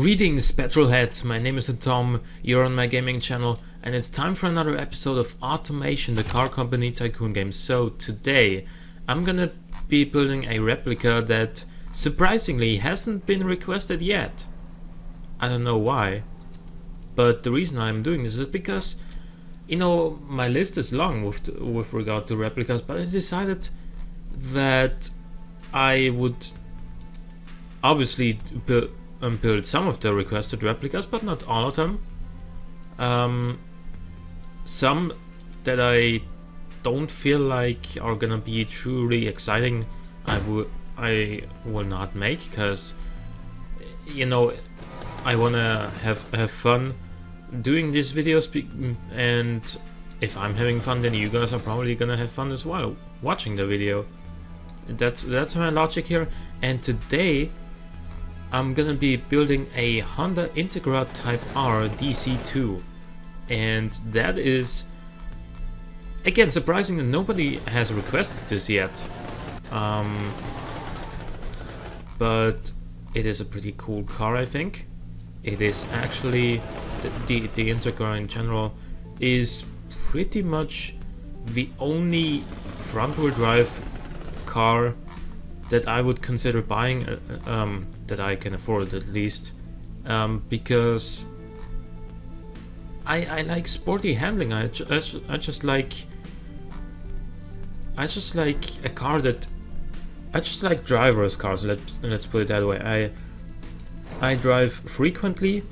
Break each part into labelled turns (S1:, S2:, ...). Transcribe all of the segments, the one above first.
S1: Greetings petrolheads, my name is Tom, you're on my gaming channel and it's time for another episode of Automation, the car company tycoon game. So today I'm gonna be building a replica that surprisingly hasn't been requested yet. I don't know why, but the reason I'm doing this is because, you know, my list is long with regard to replicas, but I decided that I would obviously build some of the requested replicas, but not all of them. Some that I don't feel like are gonna be truly exciting, I will not make, because, you know, I wanna have fun doing these videos, and if I'm having fun, then you guys are probably gonna have fun as well watching the video. That's my logic here. And today I'm gonna be building a Honda Integra Type R DC2, and that is, again, surprising that nobody has requested this yet, but it is a pretty cool car. I think it is actually the Integra in general is pretty much the only front-wheel drive car that I would consider buying, that I can afford at least, because I like sporty handling. I just like a car that I just like driverless cars. Let's put it that way. I drive frequently,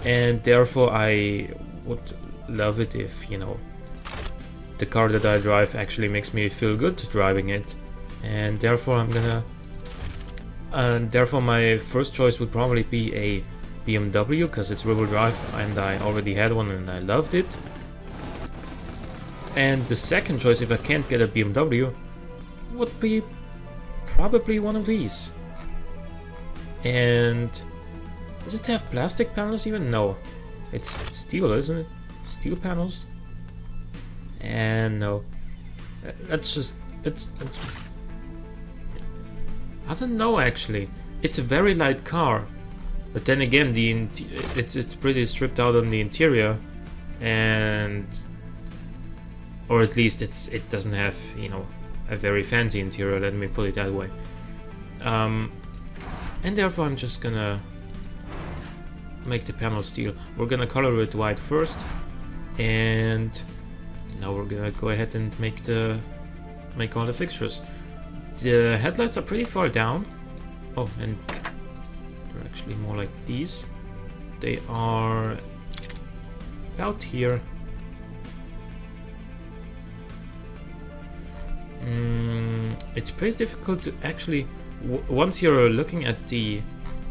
S1: and therefore I would love it if, you know, the car that I drive actually makes me feel good driving it. And therefore therefore my first choice would probably be a BMW, because it's rear-wheel drive and I already had one and I loved it. And the second choice, if I can't get a BMW, would be probably one of these. And does it have plastic panels even? No, it's steel, isn't it? Steel panels? And no, that's just it's I don't know, actually. It's a very light car, but then again, it's pretty stripped out on the interior, and or at least it doesn't have, you know, a very fancy interior. Let me put it that way. And therefore, I'm just gonna make the panel steel. We're gonna color it white first, and now we're gonna go ahead and make all the fixtures. The headlights are pretty far down. Oh, and they're actually more like these. They are about here. It's pretty difficult to actually, once you're looking at the,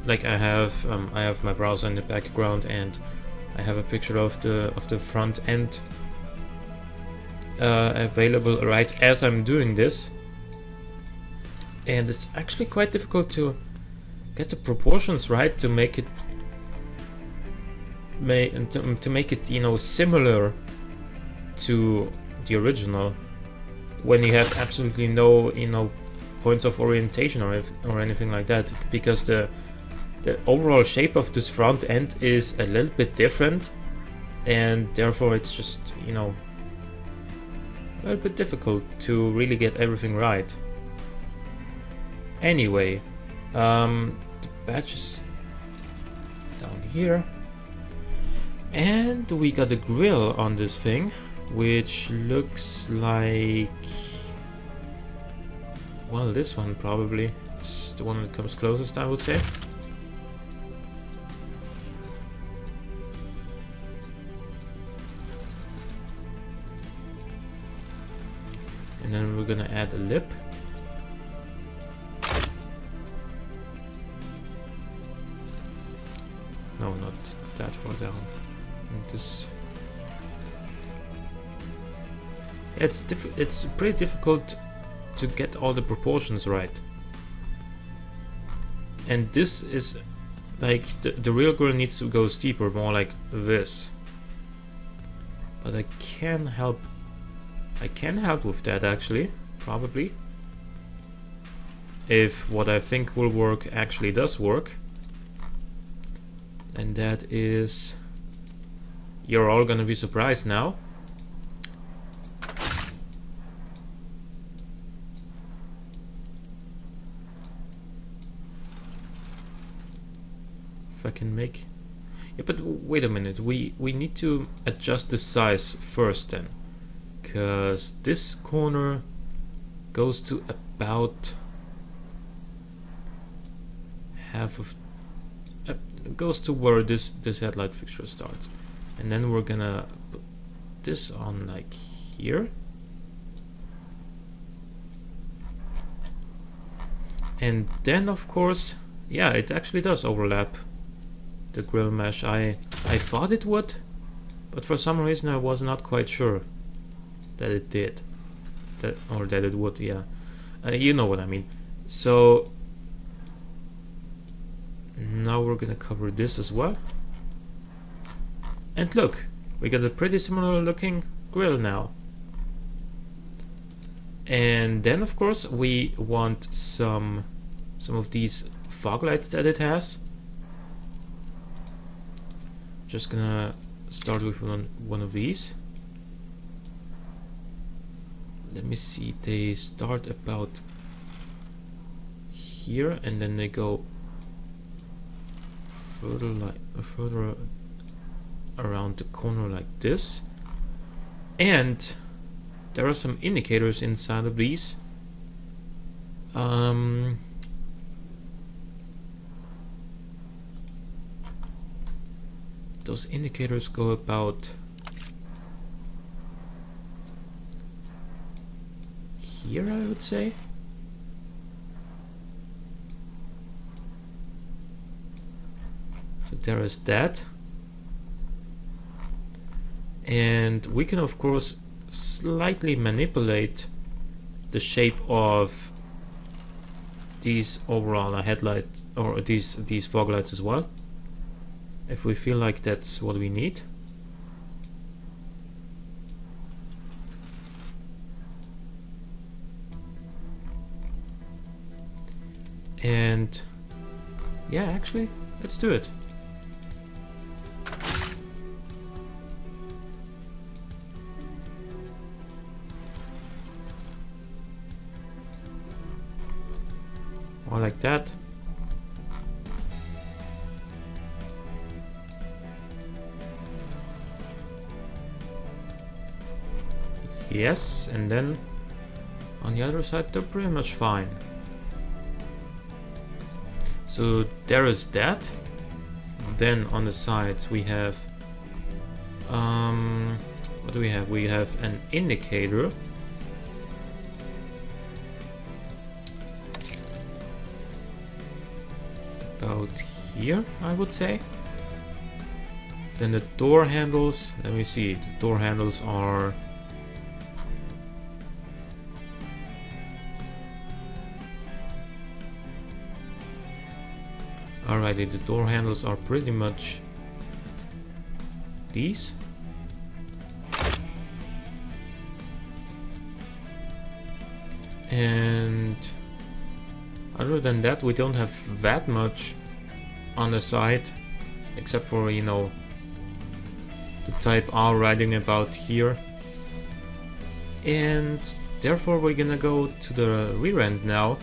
S1: like I have my browser in the background, and I have a picture of the front end available right as I'm doing this. And it's actually quite difficult to get the proportions right to make it you know, similar to the original, when you have absolutely no, you know, points of orientation or anything like that, because the overall shape of this front end is a little bit different, and therefore it's just, you know, a little bit difficult to really get everything right. Anyway, the badge is down here, and we got a grill on this thing, which looks like, well, this one probably is the one that comes closest, I would say. And then we're gonna add a lip. No, not that far down. And this. It's pretty difficult to get all the proportions right. And this is like the real grill needs to go steeper, more like this. But I can help with that, actually, probably. If what I think will work actually does work. And that is... You're all gonna be surprised now. If I can make... Yeah, but wait a minute. We need to adjust the size first then. Because this corner goes to about half of... goes to where this headlight fixture starts. And then we're gonna put this on like here. And then of course, yeah, it actually does overlap the grill mesh. I thought it would, but for some reason I was not quite sure that it did. That it would, yeah. You know what I mean. So now we're gonna cover this as well. And look, we got a pretty similar looking grill now. And then of course we want some of these fog lights that it has. Just gonna start with one of these. Let me see, they start about here and then they go further around the corner like this. And there are some indicators inside of these. Those indicators go about here, I would say. So there is that. And we can of course slightly manipulate the shape of these overall headlights, or these fog lights as well, if we feel like that's what we need. And yeah, actually, let's do it. Or like that. Yes, and then on the other side they're pretty much fine. So there is that. Then on the sides we have what do we have? We have an indicator. About here, I would say. Then the door handles, let me see, the door handles are alrighty, the door handles are pretty much these. And other than that, we don't have that much on the side, except for, you know, the type R writing about here. And therefore we're gonna go to the rear end now,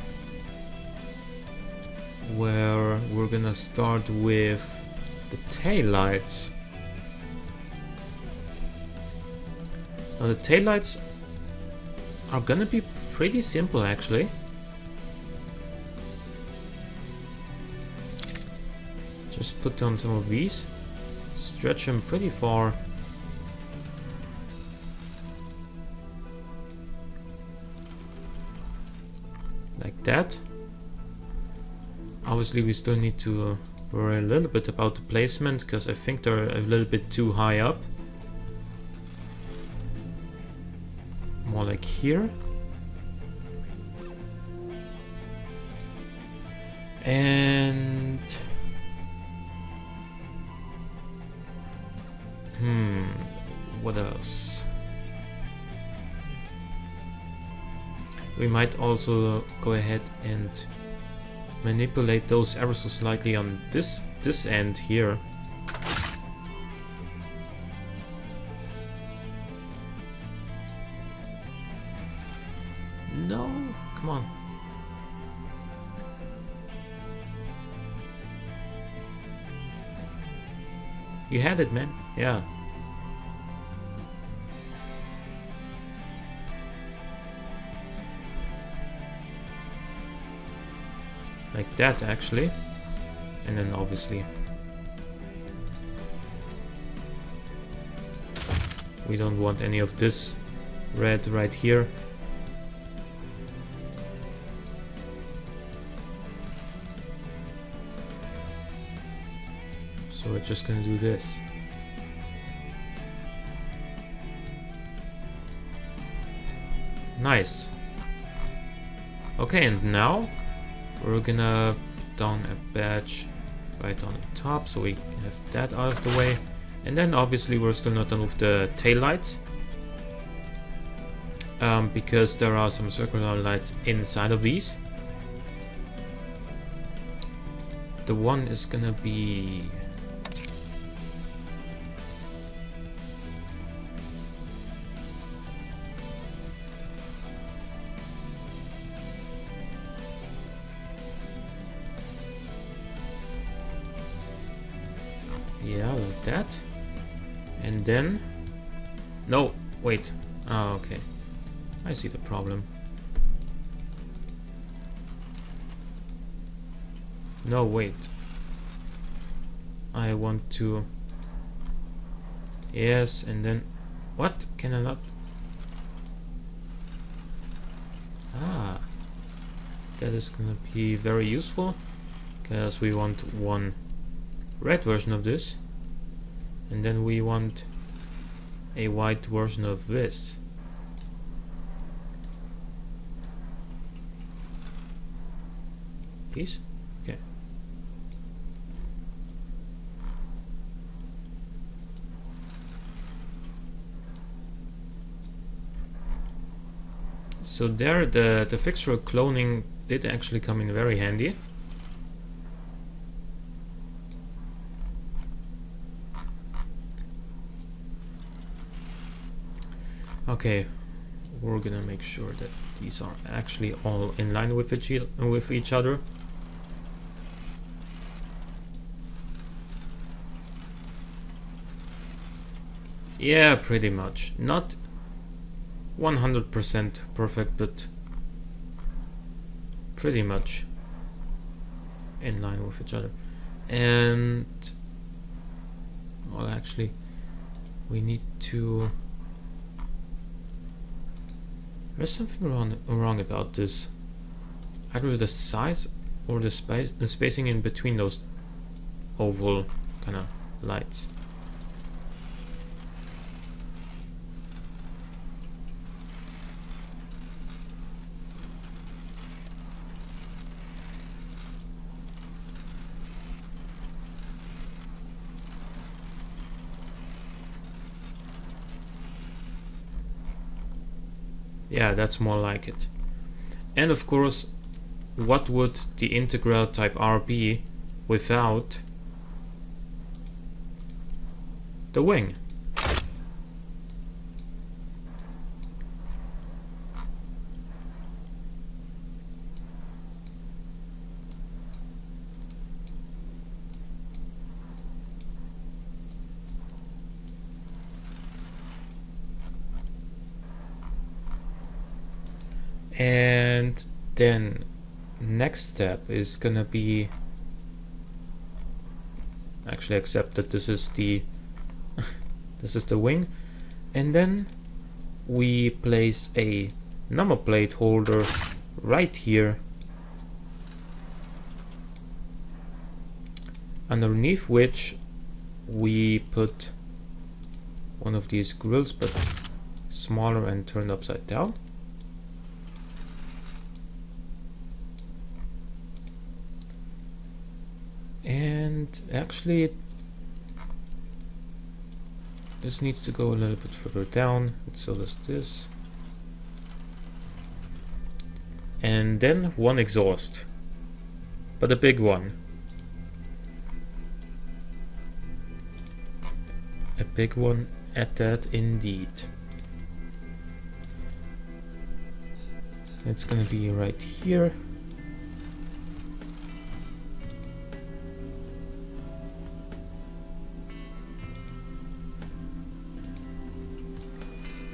S1: where we're gonna start with the taillights. Now the taillights are gonna be pretty simple actually. Just put down some of these, stretch them pretty far. Like that. Obviously we still need to worry a little bit about the placement, because I think they're a little bit too high up. More like here. And what else? We might also go ahead and manipulate those ever so slightly on this end here, You had it, man. Yeah. Like that, actually. And then obviously we don't want any of this red right here. So we're just gonna do this. Nice. Okay, and now we're gonna put down a badge right on the top, so we have that out of the way. And then obviously we're still not done with the taillights, because there are some circular lights inside of these. The one is gonna be... yeah, like that. And then... no, wait. Oh, okay. I see the problem. No, wait. I want to... yes, and then... what? Can I not... ah. That is gonna be very useful, because we want one red version of this, and then we want a white version of this. Please? Okay. So there, the fixture cloning did actually come in very handy. Okay, we're gonna make sure that these are actually all in line with each other. Yeah, pretty much. Not 100% perfect, but pretty much in line with each other. And well, actually, we need to... there's something wrong about this. Either the size or the spacing in between those oval kind of lights. Yeah, that's more like it. And of course, what would the Integra Type R be without the wing? And then next step is gonna be actually accept that this is the this is the wing, and then we place a number plate holder right here, underneath which we put one of these grills, but smaller and turned upside down. And actually this needs to go a little bit further down, and so does this. And then one exhaust, but a big one. A big one at that, indeed. It's gonna be right here.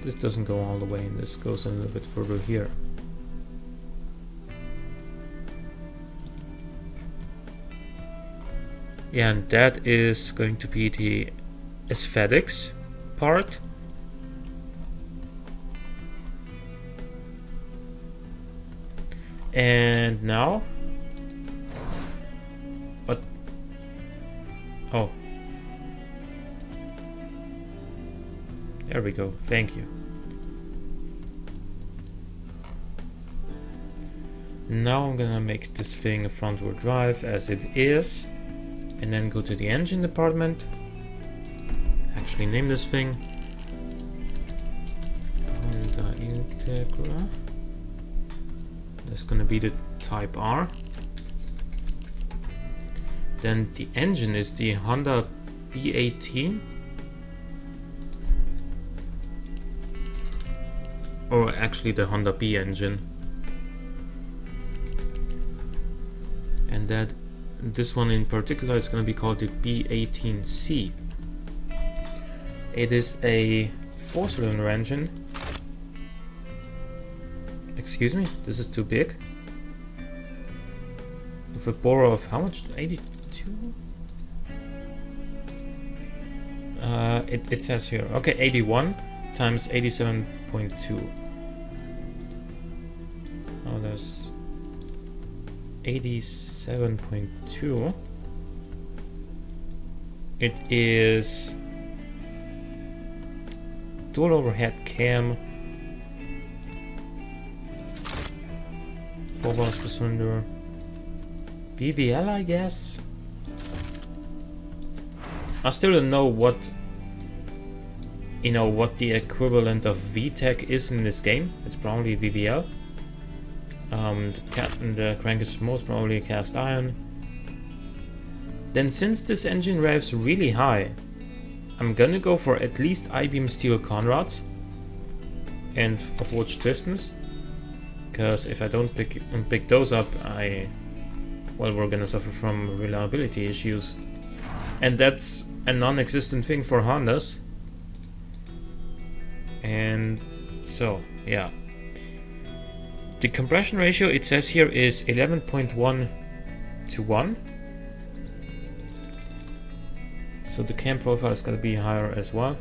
S1: This doesn't go all the way, and this goes a little bit further here. Yeah, and that is going to be the aesthetics part. And now, what? Oh, there we go. Thank you. Now I'm gonna make this thing a front-wheel drive as it is, and then go to the engine department. Actually, name this thing Honda Integra. That's gonna be the Type R. Then the engine is the Honda B18, or actually the Honda B engine. And that this one in particular is going to be called the B18C. It is a 4-cylinder engine. Excuse me, this is too big. With a bore of how much? 82? It says here. Okay, 81 times 87.2. Oh, there's 87.2. It is dual overhead cam, 4 bars per cylinder, VVL, I guess. I still don't know what, what the equivalent of VTEC is in this game. It's probably VVL. The crank is most probably cast iron. Then, since this engine revs really high, I'm gonna go for at least I-beam steel conrods and forged pistons, because if I don't pick those up, we're gonna suffer from reliability issues, and that's a non-existent thing for Hondas. And so, yeah. The compression ratio, it says here, is 11.1 to 1. So the cam profile is going to be higher as well.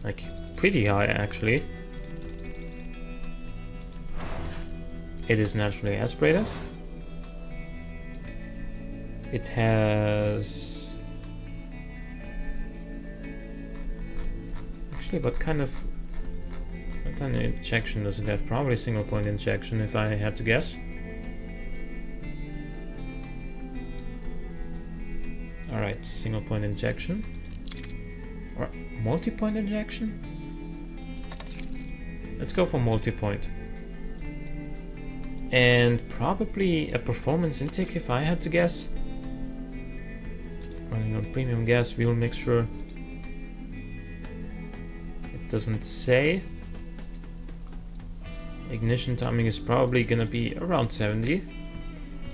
S1: Like, pretty high actually. It is naturally aspirated. It has... Actually, what kind of injection does it have? Probably single point injection, if I had to guess. Alright, single point injection. Or multi-point injection? Let's go for multi-point. And probably a performance intake, if I had to guess. Running on premium gas fuel mixture. It doesn't say. Ignition timing is probably gonna be around 70.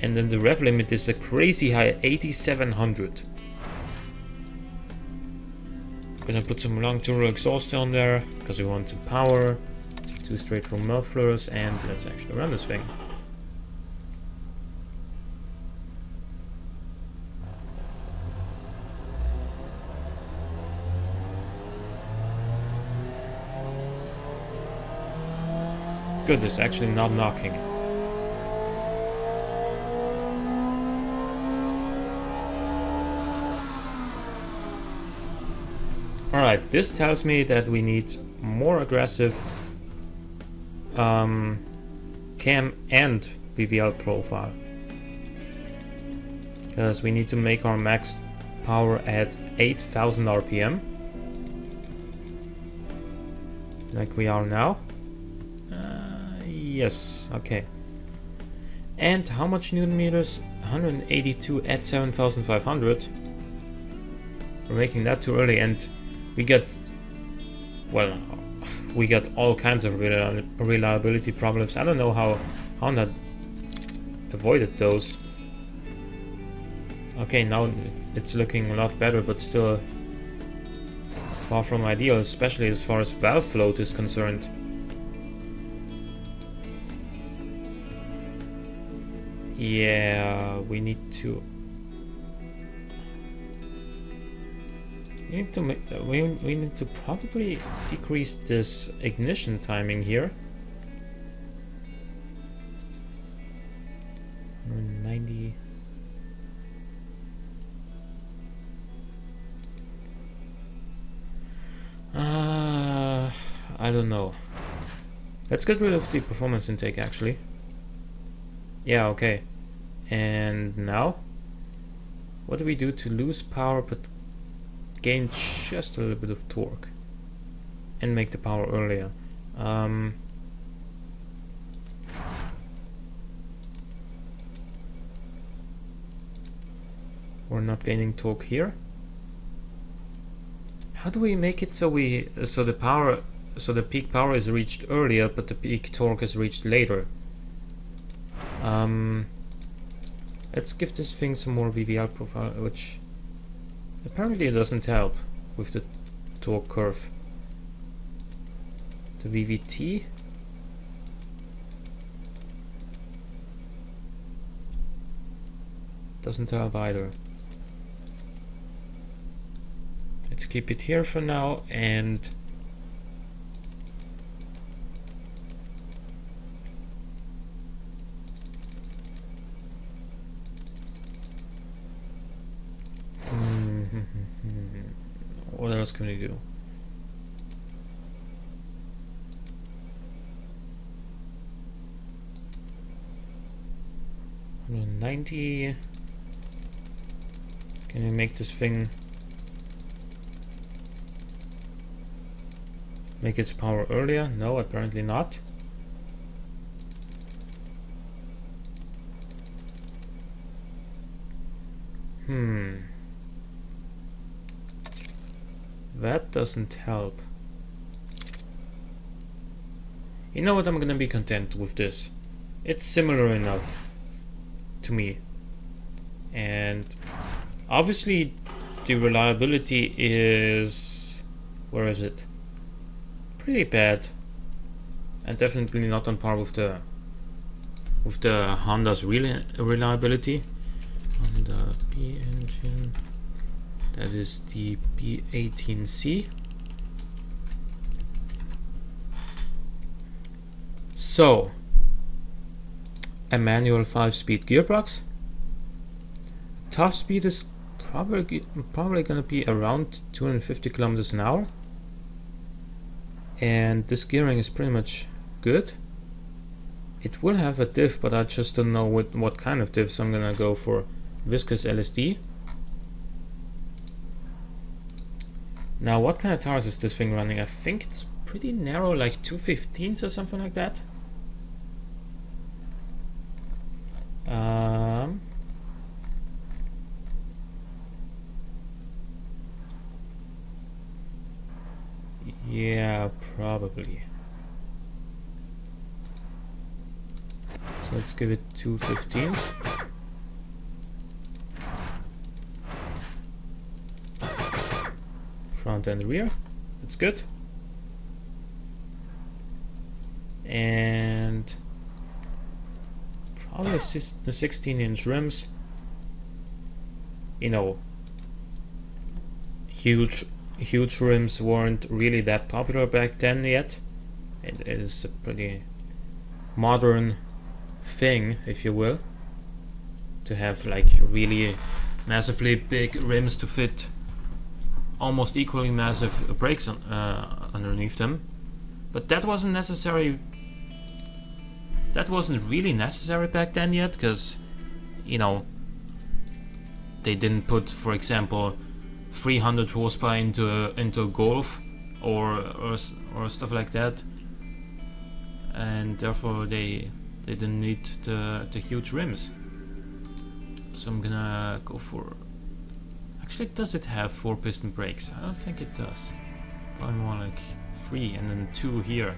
S1: And then the rev limit is a crazy high 8700. Gonna put some long turbo exhaust on there because we want some power. 2 straight from mufflers, and let's actually run this thing. Good, it's actually not knocking. Alright, this tells me that we need more aggressive cam and VVL profile. Because we need to make our max power at 8000 RPM. Like we are now. Yes, okay. And how much Newton meters? 182 at 7500. We're making that too early, and we got all kinds of reliability problems. I don't know how Honda avoided those. Okay, now it's looking a lot better, but still far from ideal, especially as far as valve float is concerned. Yeah, we need to we need to probably decrease this ignition timing here. 90. I don't know. Let's get rid of the performance intake actually. Yeah, okay. And now, what do we do to lose power but gain just a little bit of torque and make the power earlier? We're not gaining torque here. How do we make it so the peak power is reached earlier but the peak torque is reached later? Let's give this thing some more VVL profile, which apparently doesn't help with the torque curve. The VVT. Doesn't help either. Let's keep it here for now and what else can we do? $90. Can we make this thing make its power earlier? No, apparently not. That doesn't help. You know what, I'm gonna be content with this. It's similar enough to me. And obviously the reliability is... where is it? Pretty bad. And definitely not on par with the Honda's reliability. On the B engine, that is the B18C. So, a manual 5-speed gearbox. Top speed is probably gonna be around 250 kilometers an hour. And this gearing is pretty much good. It will have a diff, but I just don't know what kind of diff, so I'm gonna go for viscous LSD. Now, what kind of tires is this thing running? I think it's pretty narrow, like 215s or something like that. Yeah, probably. So let's give it 215s. Front and rear, that's good. And probably the 16-inch rims. You know, huge rims weren't really that popular back then yet. It is a pretty modern thing, if you will, to have like really massively big rims to fit almost equally massive brakes underneath them. But that wasn't necessary. That wasn't really necessary back then yet, because, you know, they didn't put, for example, 300 horsepower into a Golf or stuff like that, and therefore they didn't need the huge rims. So I'm gonna go for... Actually, does it have 4 piston brakes? I don't think it does. Probably more like 3 and then 2 here.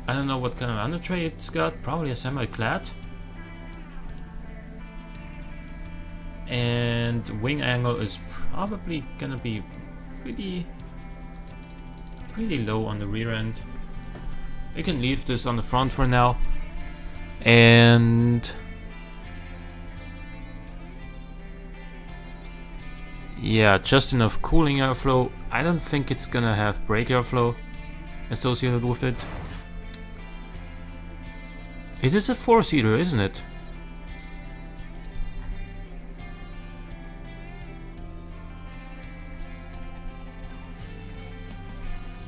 S1: I don't know what kind of undertray it's got. Probably a semi-clad. And and wing angle is probably gonna be pretty low on the rear end. We can leave this on the front for now, and yeah, just enough cooling airflow. I don't think it's gonna have brake airflow associated with it. It is a 4-seater, isn't it?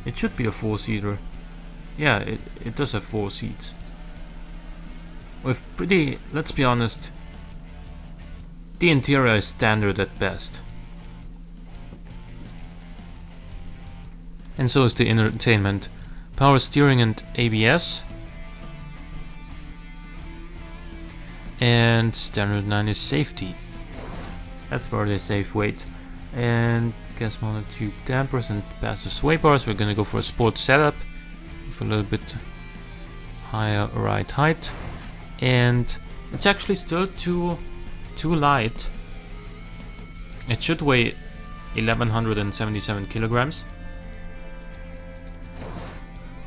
S1: It should be a 4-seater. Yeah, it does have 4 seats. With pretty, let's be honest, the interior is standard at best. And so is the entertainment. Power steering and ABS. And standard 9 is safety. That's where they save weight. And gas monotube dampers and passive sway bars. We're gonna go for a sport setup with a little bit higher ride height. And it's actually still too light. It should weigh 1177 kilograms.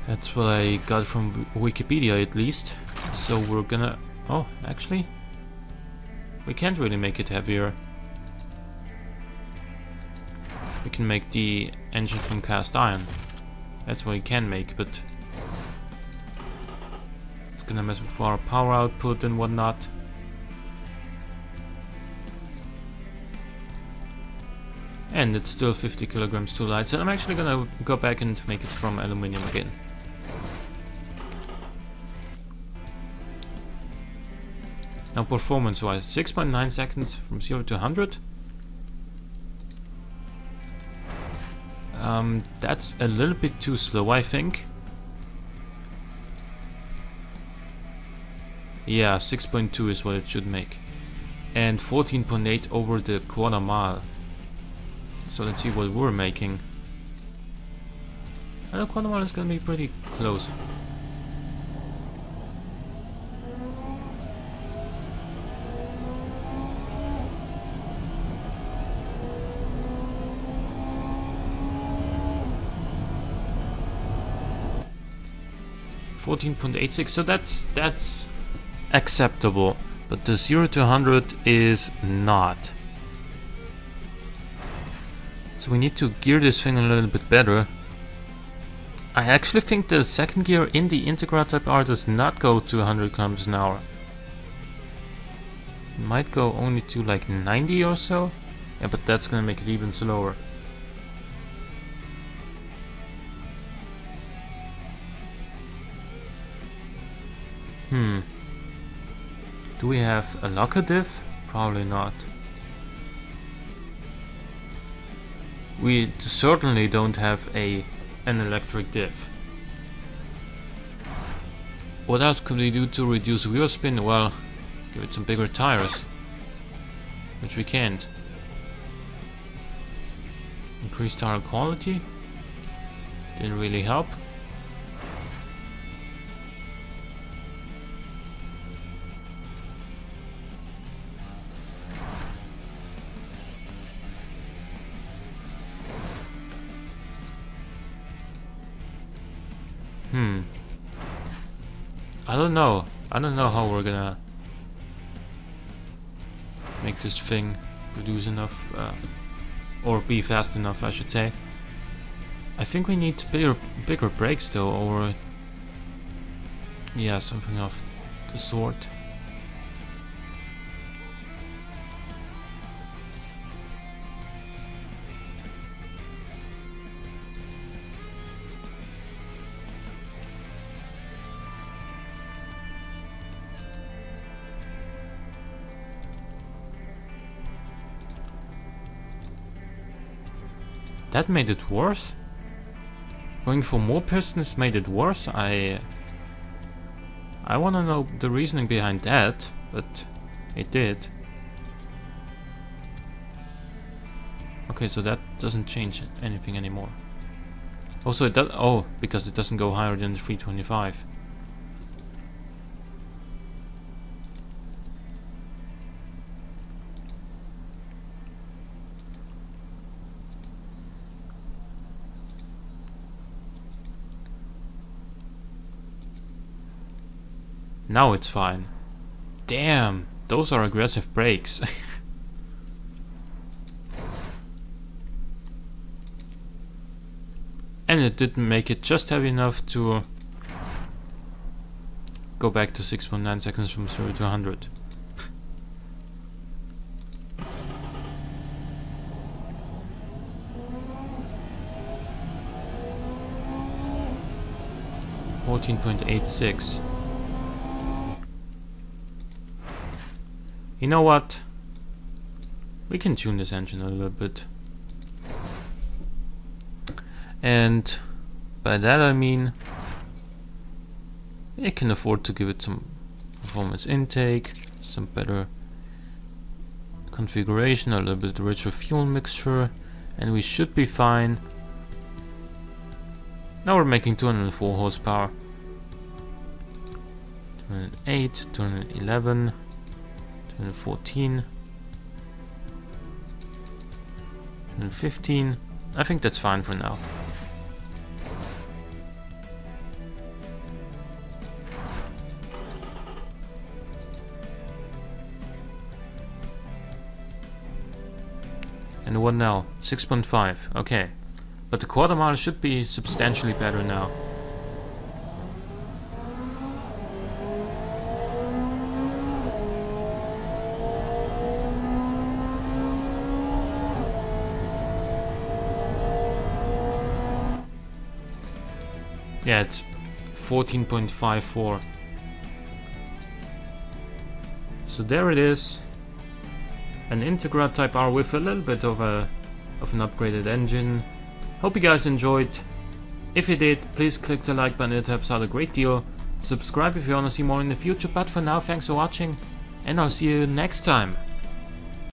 S1: That's what I got from Wikipedia at least. So we're gonna... Oh, actually, we can't really make it heavier. We can make the engine from cast iron. That's what we can make, but it's gonna mess with our power output and whatnot. And it's still 50 kilograms too light, so I'm actually gonna go back and make it from aluminum again. Now performance wise, 6.9 seconds from 0 to 100. That's a little bit too slow, I think. Yeah, 6.2 is what it should make. And 14.8 over the quarter mile. So let's see what we're making. And the quarter mile is gonna be pretty close. .86, so that's acceptable, but the 0 to 100 is not. So we need to gear this thing a little bit better. I actually think the second gear in the Integra Type R does not go to 100 kilometers an hour. It might go only to like 90 or so. Yeah, but that's gonna make it even slower. Do we have a locker diff? Probably not. We certainly don't have an electric diff. What else could we do to reduce wheel spin? Well, give it some bigger tires, which we can't. Increase tire quality? Didn't really help. I don't know how we're gonna make this thing produce enough, or be fast enough, I should say. I think we need bigger brakes though, or yeah, something of the sort. That made it worse? Going for more pistons made it worse? I wanna know the reasoning behind that, but it did. Okay, so that doesn't change anything anymore. Also it does, oh, because it doesn't go higher than the 325. Now it's fine. Damn, those are aggressive brakes. And it didn't make it just heavy enough to go back to 6.9 seconds from 0 to 100. .86. You know what? We can tune this engine a little bit. And by that I mean I can afford to give it some performance intake, some better configuration, a little bit richer fuel mixture, and we should be fine. Now we're making 204 horsepower. 208, 211, 214, 215. I think that's fine for now. And what now? 6.5, okay. But the quarter mile should be substantially better now. Yeah, it's 14.54. So there it is. An Integra Type R with a little bit of an upgraded engine. Hope you guys enjoyed. If you did, please click the like button, it helps out a great deal. Subscribe if you want to see more in the future, but for now, thanks for watching, and I'll see you next time.